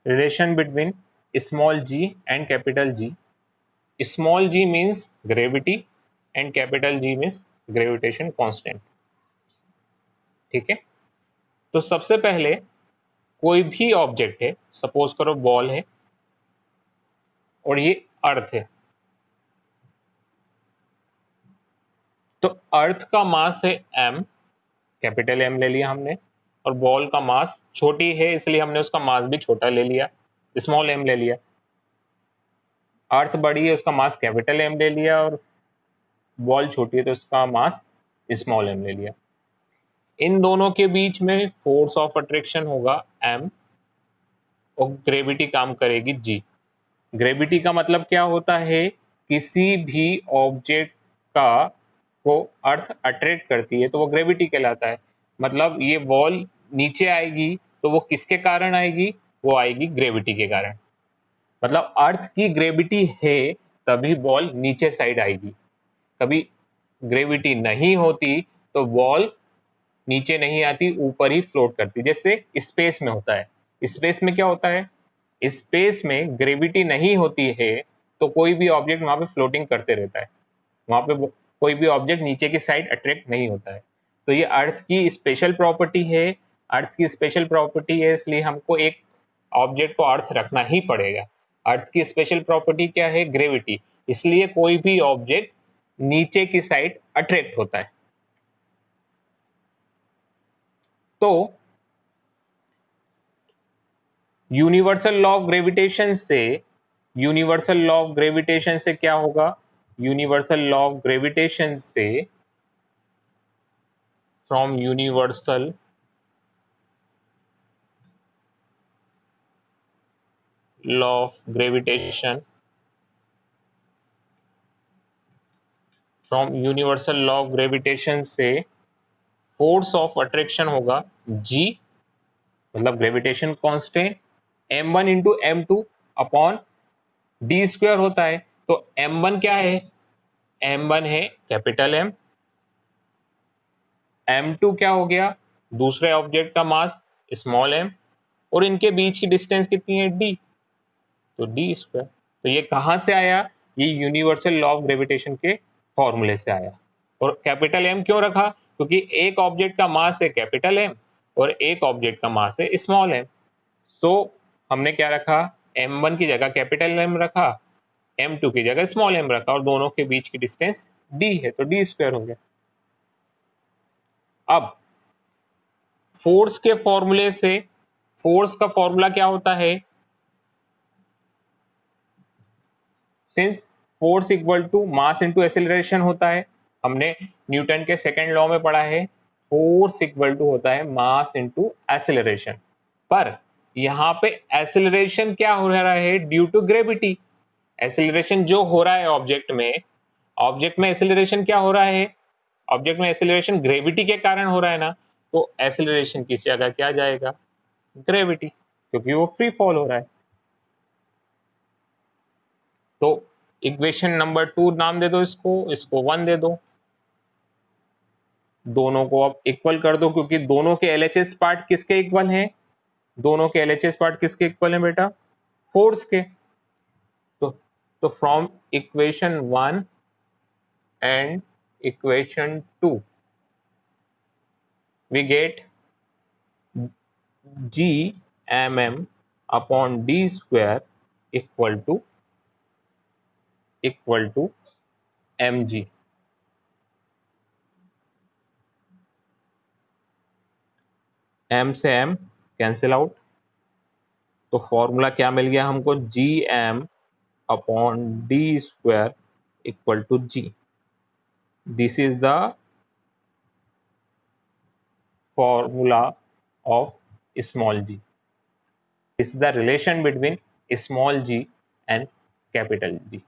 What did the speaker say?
relation between small g and capital G. Small g means gravity and capital G means gravitation constant. ठीक है, तो सबसे पहले कोई भी ऑब्जेक्ट है, सपोज करो बॉल है और ये अर्थ है, तो अर्थ का मास है m, कैपिटल M ले लिया हमने, और बॉल का मास छोटी है इसलिए हमने उसका मास भी छोटा ले लिया, स्मॉल m ले लिया। अर्थ बड़ी है उसका मास कैपिटल M ले लिया, और बॉल छोटी है तो उसका मास स्मॉल m ले लिया। इन दोनों के बीच में फोर्स ऑफ अट्रैक्शन होगा m और ग्रेविटी काम करेगी g। ग्रेविटी का मतलब क्या होता है, किसी भी ऑब्जेक्ट का को अर्थ अट्रैक्ट करती है तो वो ग्रेविटी कहलाता है। मतलब ये बॉल नीचे आएगी तो वो किसके कारण आएगी, वो आएगी ग्रेविटी के कारण। मतलब अर्थ की ग्रेविटी है तभी बॉल नीचे साइड आएगी, कभी ग्रेविटी नहीं होती तो बॉल नीचे नहीं आती, ऊपर ही फ्लोट करती। जैसे स्पेस में होता है, स्पेस में क्या होता है, स्पेस में ग्रेविटी नहीं होती है तो कोई भी ऑब्जेक्ट वहां पे फ्लोटिंग करते रहता है, वहां पे कोई भी ऑब्जेक्ट नीचे की साइड अट्रैक्ट नहीं होता है। तो ये अर्थ की स्पेशल प्रॉपर्टी है, अर्थ की स्पेशल प्रॉपर्टी है इसलिए हमको एक ऑब्जेक्ट को अर्थ रखना ही पड़ेगा। अर्थ की स्पेशल प्रॉपर्टी क्या है, ग्रेविटी, इसलिए कोई भी ऑब्जेक्ट नीचे की साइड अट्रैक्ट होता है। तो यूनिवर्सल लॉ ऑफ ग्रेविटेशन से, यूनिवर्सल लॉ ऑफ ग्रेविटेशन से क्या होगा, यूनिवर्सल लॉ ऑफ ग्रेविटेशन से, from universal law of gravitation, from universal law of gravitation से फोर्स ऑफ अट्रैक्शन होगा g, मतलब gravitation constant, m1 into m2 upon D square होता है। तो m1 क्या है, m1 है कैपिटल M, m2 क्या हो गया, दूसरे ऑब्जेक्ट का मास स्मॉल m, और इनके बीच की डिस्टेंस कितनी है d, तो डी स्क्वायर। तो ये कहां से आया, ये यूनिवर्सल लॉ ऑफ ग्रेविटेशन के फॉर्मूले से आया। और कैपिटल M क्यों रखा, क्योंकि एक ऑब्जेक्ट का मास है कैपिटल M और एक ऑब्जेक्ट का मास है स्मॉल m। सो हमने क्या रखा, m1 की जगह कैपिटल M रखा, m2 की जगह स्मॉल m रखा, और दोनों के बीच की डिस्टेंस d है तो डी स्क्वायर हो गया। अब फोर्स के फॉर्मूले से, फोर्स का फॉर्मूला क्या होता है, since force equal to mass into acceleration होता है, हमने न्यूटन के सेकंड लॉ में पढ़ा है, फोर्स इक्वल टू होता है मास इनटू एक्सेलरेशन। पर यहाँ पे एक्सेलरेशन क्या हो रहा है, ड्यू टू ग्रेविटी। एक्सेलरेशन जो हो रहा है ऑब्जेक्ट में, ऑब्जेक्ट में एक्सेलरेशन क्या हो रहा है, ऑब्जेक्ट में एक्सेलरेशन ग्रेविटी के कारण हो रहा है ना, तो एक्सेलरेशन की जगह क्या जाएगा, ग्रेविटी, क्योंकि वो फ्री फॉल हो रहा है। तो इक्वेशन नंबर 2 नाम दे दो इसको, इसको 1 दे दो, दोनों को अब इक्वल कर दो, क्योंकि दोनों के एलएचएस पार्ट किसके इक्वल हैं, दोनों के एलएचएस पार्ट किसके इक्वल हैं बेटा, फोर्स के। तो from equation 1 and equation 2 we get G M M upon D square equal to M G. M से एम कैंसिल आउट, तो फॉर्मूला क्या मिल गया हमको, G M upon D square equal to G. This is the formula of small G, this is the relation between small G and capital ji.